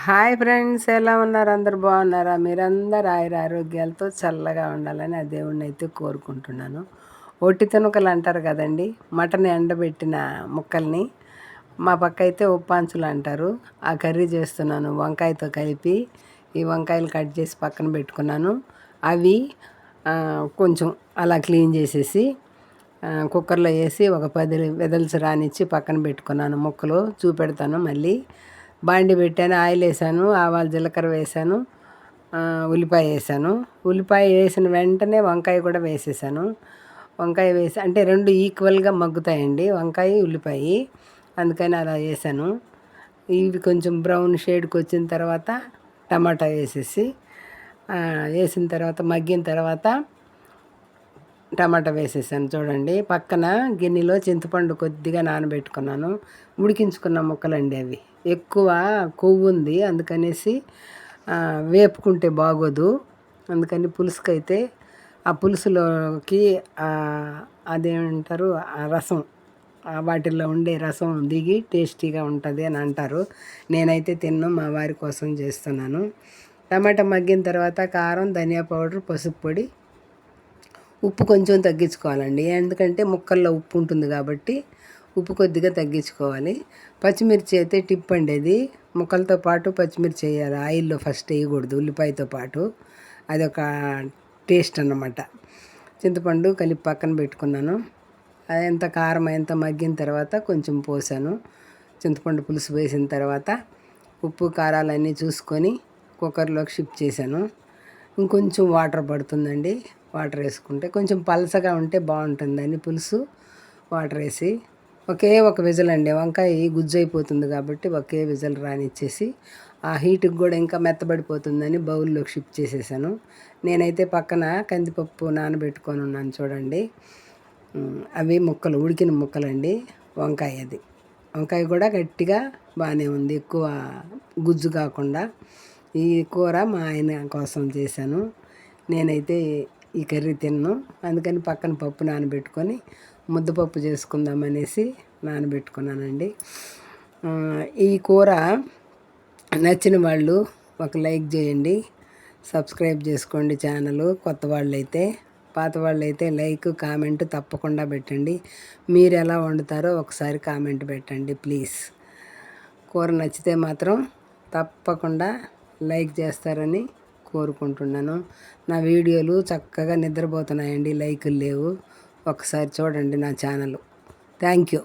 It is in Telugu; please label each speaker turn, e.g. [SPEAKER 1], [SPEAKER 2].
[SPEAKER 1] హాయ్ ఫ్రెండ్స్, ఎలా ఉన్నారు? అందరు బాగున్నారా? మీరందరూ ఆరోగ్యాలతో చల్లగా ఉండాలని ఆ దేవుణ్ణి అయితే కోరుకుంటున్నాను. ఒట్టి తునకలు అంటారు కదండి, మటన్ ఎండబెట్టిన ముక్కల్ని మా పక్క అయితే ఉప్పాంచులు అంటారు. ఆ కర్రీ చేస్తున్నాను వంకాయతో కలిపి. ఈ వంకాయలు కట్ చేసి పక్కన పెట్టుకున్నాను. అవి కొంచెం అలా క్లీన్ చేసేసి కుక్కర్లో వేసి ఒక 10 విజిల్స్ రానిచ్చి పక్కన పెట్టుకున్నాను. ముక్కలు చూపెడతాను. మళ్ళీ బాండి పెట్టాను, ఆయిల్ వేసాను, ఆవాలు జీలకర్ర వేసాను, ఉల్లిపాయ వేసాను. ఉల్లిపాయ వేసిన వెంటనే వంకాయ కూడా వేసేసాను. వంకాయ వేసి అంటే రెండు ఈక్వల్గా మగ్గుతాయండి, వంకాయ ఉల్లిపాయ, అందుకని అలా వేసాను. ఇవి కొంచెం బ్రౌన్ షేడ్కి వచ్చిన తర్వాత టమాటా వేసేసి వేసిన తర్వాత మగ్గిన తర్వాత టమాటా వేసేసాను. చూడండి, పక్కన గిన్నెలో చింతపండు కొద్దిగా నానబెట్టుకున్నాను. ఉడికించుకున్న ముక్కలండి అవి. ఎక్కువ కొవ్వు ఉంది, అందుకనేసి వేపుకుంటే బాగోదు. అందుకని పులుసుకైతే ఆ పులుసులోకి అదేమంటారు, ఆ రసం, వాటిల్లో ఉండే రసం దిగి టేస్టీగా ఉంటుంది అని అంటారు. నేనైతే తిన్ను, మా వారి కోసం చేస్తున్నాను. టమాటా మగ్గిన తర్వాత కారం, ధనియా పౌడర్, పసుపు పొడి, ఉప్పు కొంచెం తగ్గించుకోవాలండి, ఎందుకంటే ముక్కల్లో ఉప్పు ఉంటుంది కాబట్టి ఉప్పు కొద్దిగా తగ్గించుకోవాలి. పచ్చిమిర్చి అయితే టిప్ అండి, అది ముక్కలతో పాటు పచ్చిమిర్చి వేయాలి. ఆయిల్లో ఫస్ట్ వేయకూడదు, ఉల్లిపాయతో పాటు. అదొక టేస్ట్ అన్నమాట. చింతపండు కలిపి పక్కన పెట్టుకున్నాను. ఎంత కారం ఎంత మగ్గిన తర్వాత కొంచెం పోసాను. చింతపండు పులుసు వేసిన తర్వాత ఉప్పు కారాలన్నీ చూసుకొని కుక్కర్లోకి షిఫ్ట్ చేశాను. ఇంకొంచెం వాటర్ పడుతుందండి, వాటర్ వేసుకుంటే కొంచెం పలసగా ఉంటే బాగుంటుందని పులుసు వాటర్ వేసి ఒకే ఒక విజిల్ అండి. వంకాయ గుజ్జు అయిపోతుంది కాబట్టి ఒకే విజిల్ రానిచ్చేసి ఆ హీట్కి కూడా ఇంకా మెత్తబడిపోతుందని బౌల్లోకి షిఫ్ట్ చేసేసాను. నేనైతే పక్కన కందిపప్పు నానబెట్టుకొని ఉన్నాను చూడండి. అవి ముక్కలు, ఉడికిన ముక్కలండి. వంకాయ, అది వంకాయ కూడా గట్టిగా బాగానే ఉంది, ఎక్కువ గుజ్జు కాకుండా. ఈ కూర మా ఆయన కోసం చేశాను. నేనైతే ఈ కర్రీ తిన్ను, అందుకని పక్కన పప్పు నానబెట్టుకొని ముద్దపప్పు చేసుకుందామనేసి నానబెట్టుకున్నానండి. ఈ కూర నచ్చిన వాళ్ళు ఒక లైక్ చేయండి, సబ్స్క్రైబ్ చేసుకోండి ఛానల్. కొత్త వాళ్ళైతే, పాత వాళ్ళైతే లైక్ కామెంట్ తప్పకుండా పెట్టండి. మీరు ఎలా వండుతారో ఒకసారి కామెంట్ పెట్టండి ప్లీజ్. కూర నచ్చితే మాత్రం తప్పకుండా లైక్ చేస్తారని కోరుకుంటున్నాను. నా వీడియోలు చక్కగా నిద్రపోతున్నాయండి, లైకులు లేవు. ఒకసారి చూడండి నా ఛానల్. Thank you.